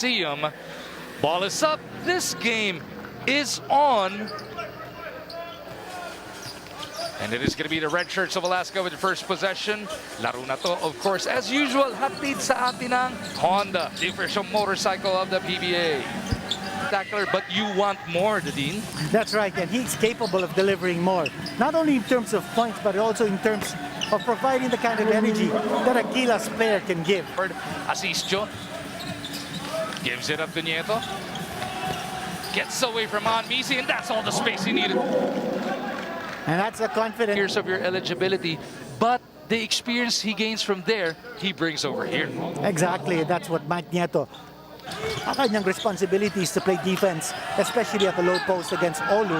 Coliseum. Ball is up. This game is on. And it is going to be the red shirts of Alaska with the first possession. Laro na to, of course, as usual, hatid sa atin ng Honda, the official motorcycle of the PBA. Tackler, but you want more, Dean. That's right, and he's capable of delivering more. Not only in terms of points, but also in terms of providing the kind of energy that a Gilas player can give. Asistio gives it up to Nieto. Gets away from Anmisi, and that's all the space he needed. And that's a confident Years of your eligibility, but the experience he gains from there, he brings over here. Exactly, that's what Mike Nieto. Ang kanyang responsibility is to play defense, especially at the low post against Olu.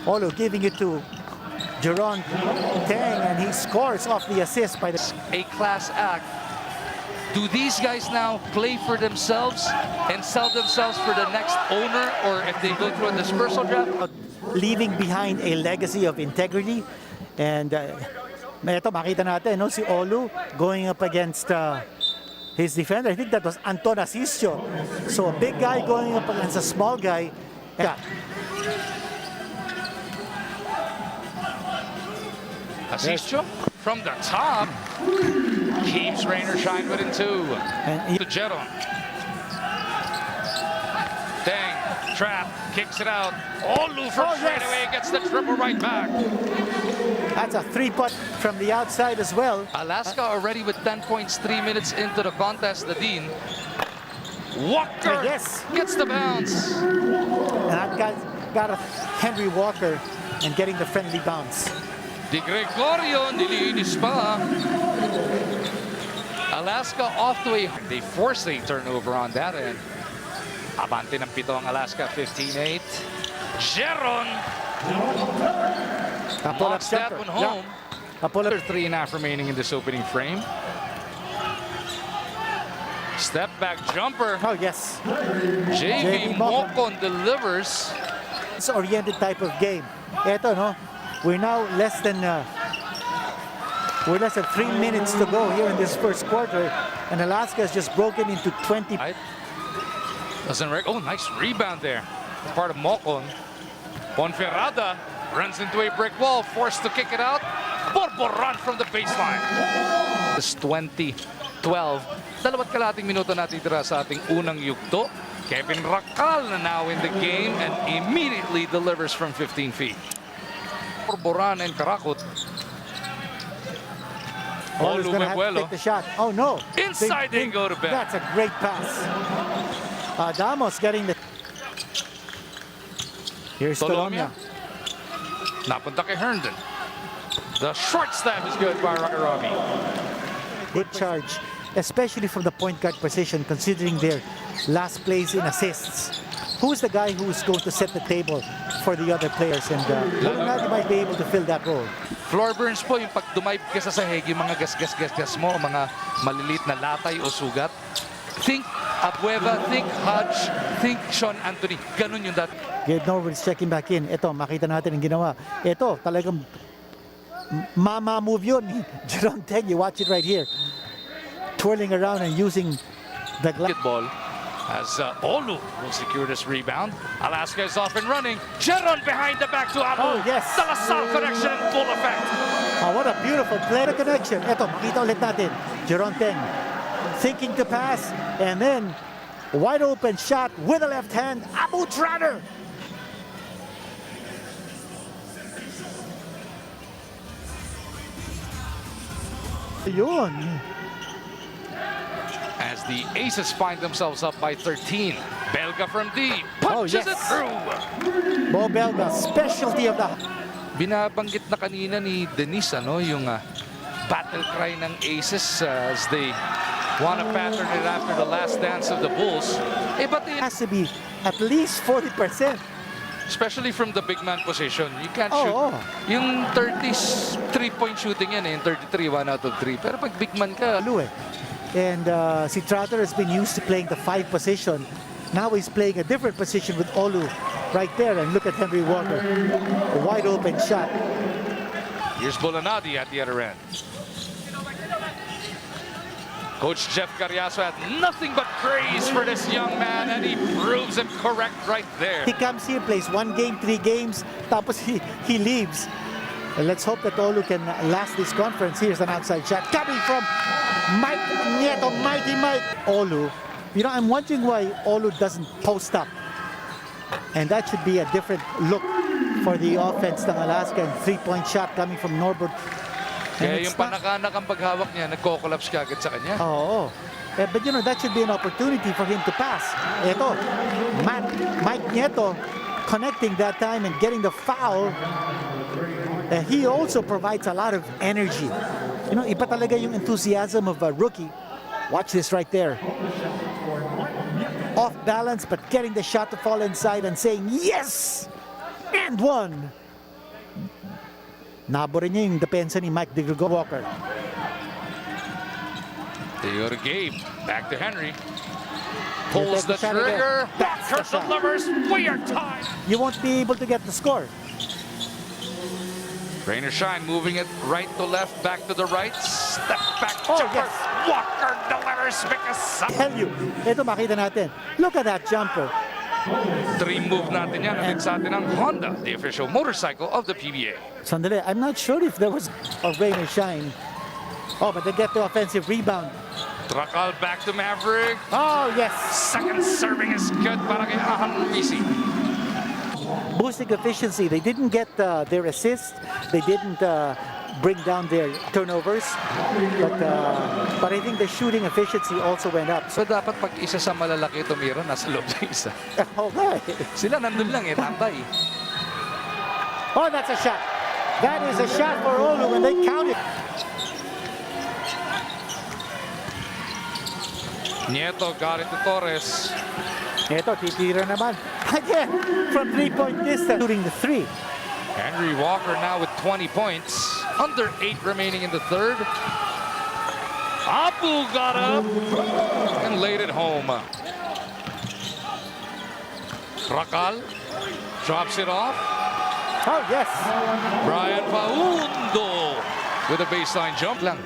Olu giving it to Jeron Teng, and he scores off the assist by the... A class act. Do these guys now play for themselves and sell themselves for the next owner, or if they go through a dispersal draft? Leaving behind a legacy of integrity, and ito makita natin, no, si Olu going up against his defender. I think that was Anton Asistio. So a big guy going up against a small guy. Yeah. Asistio from the top keeps rain or shine within two. And to Jeron. Dang, trap, kicks it out. Olu from straight away gets the triple right back. That's a three-putt from the outside as well. Alaska already with 10 points, 3 minutes into the contest. The Dean. Walker gets the bounce. And that guy got a Henry Walker and getting the friendly bounce. Di Gregorio nilinis pa. Alaska off to a... They forced a turnover on that end. Abante ng pito ang Alaska, 15-8. Jeron locks that one home. Yeah. 3.5 remaining in this opening frame. Step back jumper. Oh, yes. JV Mocon delivers. It's an oriented type of game. Eto, no? We're now less than 3 minutes to go here in this first quarter, and Alaska has just broken into 20. Doesn't work. Oh, nice rebound there. Part of Mocon. Ponferrada runs into a brick wall, forced to kick it out. Borboran from the baseline. It's 20-12. Dalawat kalating minuto natitira sa ating unang yugto. Kevin Racal na now in the game and immediately delivers from 15 feet. Borboran and Karakot. Olu's going to have to take the shot. Oh, no. Inside they go to bed. That's a great pass. Damos getting the... Here's Tolomia. Napunta kay Herndon. The short stab is good by Rakarami. Good charge, especially from the point guard position, considering their last place in assists. Who's the guy who's going to set the table for the other players? And Lunadi might be able to fill that role. Floor burns po yung pag dumayp ka sa sahig, yung mga gas mo, mga malilit na latay o sugat. Think Abueva, think Hodge, think Sean Anthony. Ganun yung dati. Gabe Norwood's checking back in. Ito, makita natin ang ginawa. Ito, talagang mama move yun. Jeron Teng, you watch it right here. Twirling around and using the ball. As Olu will secure this rebound. Alaska is off and running. Jeron behind the back to Abu. Oh, yes. The LaSalle connection in full effect. Oh, what a beautiful play. The connection. Ito, makita ulit natin. Jeron Teng thinking to pass, and then wide open shot with the left hand. Abu Trader. Yun. As the Aces find themselves up by 13. Belga from deep. Punches it through. Bo Belga, specialty of the... Binabanggit na kanina ni Denise, ano, yung battle cry ng Aces as they want to pattern it after the last dance of the Bulls. But it has to be at least 40%. Especially from the big man position. You can't shoot. Yung 30s, 3-point shooting yan, yung 33, 1 out of 3. Pero pag big man ka... And si Trotter has been used to playing the 5 position. Now he's playing a different position with Olu right there. And look at Henry Walker. A wide open shot. Here's Bolanadi at the other end. Coach Jeff Carriazo had nothing but praise for this young man, and he proves it correct right there. He comes here, plays 1 game, 3 games, tapos he leaves. And let's hope that Olu can last this conference. Here's an outside shot coming from Mike Nieto, mighty Mike. Olu, you know, I'm wondering why Olu doesn't post up. And that should be a different look for the offense ng Alaska. And 3-point shot coming from Norbert. Kaya yung panakanak ang paghawak niya, nagko-collapse kagad sa kanya. Oo. But you know, that should be an opportunity for him to pass. Ito, Mike Nieto connecting that time and getting the foul. He also provides a lot of energy. You know, iba talaga yung enthusiasm of a rookie. Watch this right there. Off balance, but getting the shot to fall inside and saying, yes! And one! Nabore niya yung depensa ni Mike Walker. They go to Gabe. Back to Henry. Pulls the trigger. Back hurts the lovers. We are tied. You won't be able to get the score. Rain or shine, moving it right to left, back to the right. Step back. Oh, jumper. yes. Walker delivers because Tell you, ito makita natin. Look at that jumper. dream move natin yan. At sa atin ang Honda, the official motorcycle of the PBA. Sandali, I'm not sure if there was a rain or shine. Oh, but they get the offensive rebound. Trakal back to Maverick. Oh, yes. Second serving is good para kay Ahan Risi. Boosting efficiency. They didn't get their assist. They didn't bring down their turnovers. But I think the shooting efficiency also went up. So dapat pag isa sa malalaki tumira, nasa loob sa isa. Okay. Sila nandun lang tambay. Oh, that's a shot. That is a shot for Olu when they count it. Nieto got it to Torres. Ito, titira naman. Again, from 3-point distance, shooting the 3. Henry Walker now with 20 points. Under 8 remaining in the third. Apu got up and laid it home. Rakal drops it off. Oh, yes. Brian Faundo with a baseline jump lang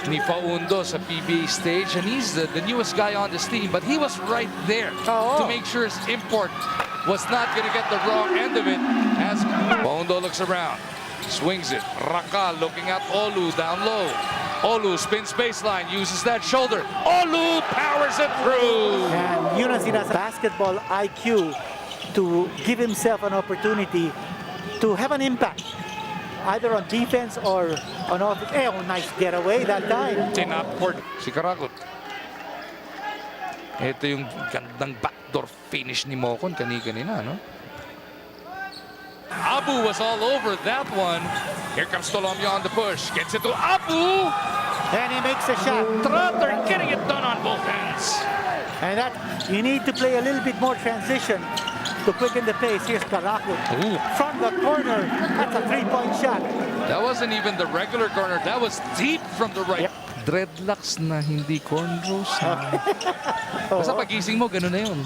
ni Faundo sa PBA stage, and he's the newest guy on this team, but he was right there to make sure his import was not going to get the wrong end of it as Faundo looks around, swings it. Rakal looking at Olu down low. Olu spins baseline, uses that shoulder. Olu powers it through. And Yunus has basketball IQ to give himself an opportunity to have an impact, either on defense or on offense. Oh, nice getaway that time. Tinaport si Karagot. Ito yung gandang backdoor finish ni Mocon kanina, no? Abu was all over that one. Here comes Tolomio on the push. Gets it to Abu. And he makes a shot. Trotter getting it done on both ends. And that, you need to play a little bit more transition to quicken the pace. Here's Karakut. From the corner. That's a 3-point shot. That wasn't even the regular corner. That was deep from the right. Yep. Dreadlocks na hindi cornrows. Basta pagising mo, ganun na yun.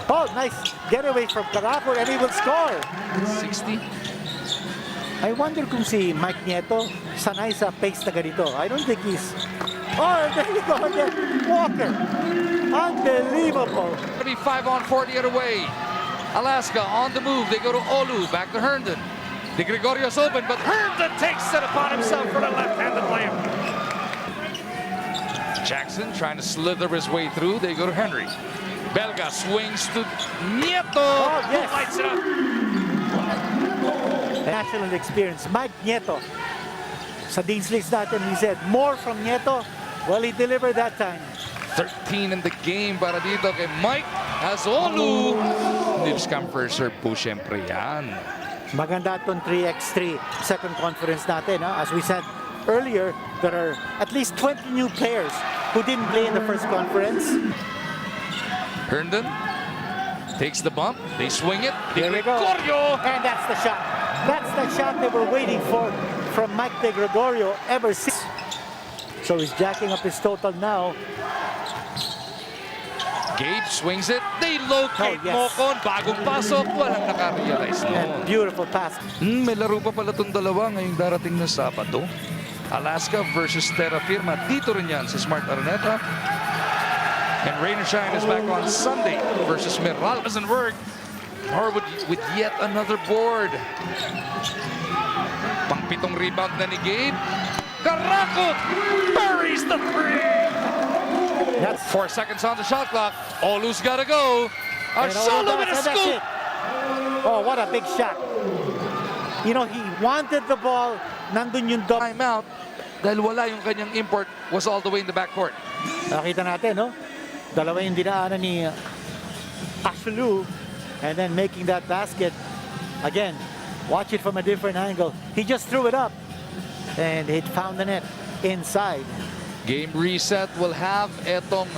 Oh, nice getaway from Karakut, and he will score. 60. I wonder kung si Mike Nieto sanay sa pace na ganito. I don't think he's... Oh, there you go again. Walker. Unbelievable. It'll be 5 on 4 the other way. Alaska on the move. They go to Olu. Back to Herndon. De Gregorio's open, but Herndon takes it upon himself for the left-handed layup. Jackson trying to slither his way through. They go to Henry. Belga swings to Nieto. Oh, yes. Who lights it up. National experience. Mike Nieto. Sa Dean's List natin, he said, more from Nieto. Well, he delivered that time. 13 in the game para dito kay Mike as Olu. Nips come first serve po siyempre yan. Maganda itong 3x3 second conference natin. As we said earlier, there are at least 20 new players who didn't play in the first conference. Herndon takes the bump. They swing it. There we go. Gregorio. And that's the shot. That's the shot they were waiting for from Mike De Gregorio ever since. So he's jacking up his total now. Gabe swings it. They locate Mocon. Bagong pasok. Walang nakarealize And noon. beautiful pass. May laro pa pala itong dalawa ngayong darating na Sabado. Alaska versus Terra Firma. Dito rin yan sa Smart Araneta. And Rain or Shine is back on Sunday versus Meral. Doesn't work. Or with yet another board. Pang-pitong rebound na ni Gabe. Karakot buries the three. That's 4 seconds on the shot clock. Olu's gotta go. A And solo with a that's scoop. it. Oh, what a big shot. You know, he wanted the ball. Nandun yung dog. Timeout dahil wala yung kanyang import, was all the way in the backcourt. Nakita natin, no? Dalawa yung dinaanan ni Ashley. And then making that basket. Again, watch it from a different angle. He just threw it up. And he found the net inside. Game reset will have etong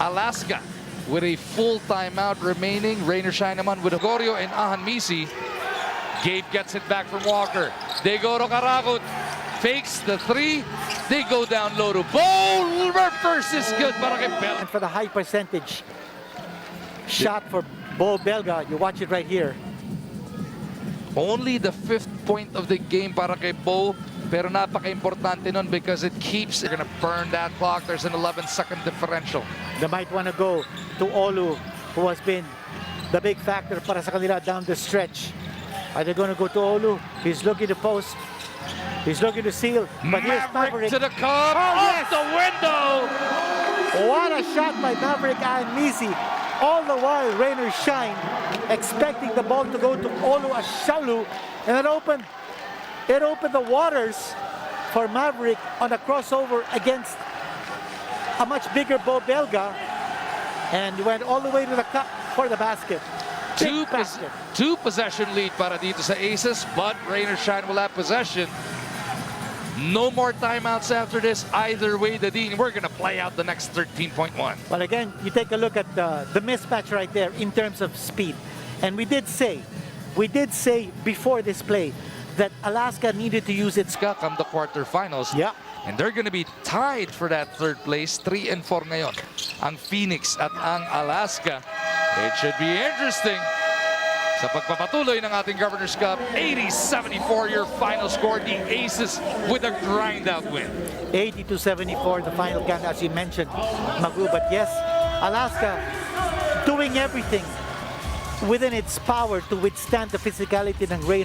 Alaska with a full timeout remaining. Rain or Shine naman with Gorio and Ahan Misi. Gabe gets it back from Walker. They go to Karakot. Fakes the three. They go down low to Bo. Reverse is good para kay Bell. And for the high percentage shot for Bo Belga, you watch it right here. Only the 5th point of the game para kay Bo. Pero napaka-importante nun because it keeps, they're gonna burn that clock. There's an 11-second differential. They might want to go to Olu, who has been the big factor para sa kanila down the stretch. Are they going to go to Olu? He's looking to post. He's looking to seal. But here's Maverick Maverick. to the cup. Oh, Off yes. the window. What a shot by Maverick and Misi. All the while, rain or shine, expecting the ball to go to Olu Ashalu. And it opened the waters for Maverick on a crossover against a much bigger Bo Belga. And went all the way to the cup for the basket. Big basket. Two possession lead para dito sa Aces, but Rain or Shine will have possession. No more timeouts after this. Either way, the Dean, we're going to play out the next 13.1. Well, again, you take a look at the mismatch right there in terms of speed. And we did say before this play that Alaska needed to use its... Come the quarterfinals. Yeah. And they're going to be tied for that third place. 3 and 4 ngayon. Ang Phoenix at ang Alaska. It should be interesting. Sa pagpapatuloy ng ating Governor's Cup, 80-74 your final score. The Aces with a grind-out win. 80-74, the final count, as you mentioned, Magu. But yes, Alaska doing everything within its power to withstand the physicality ng Rain.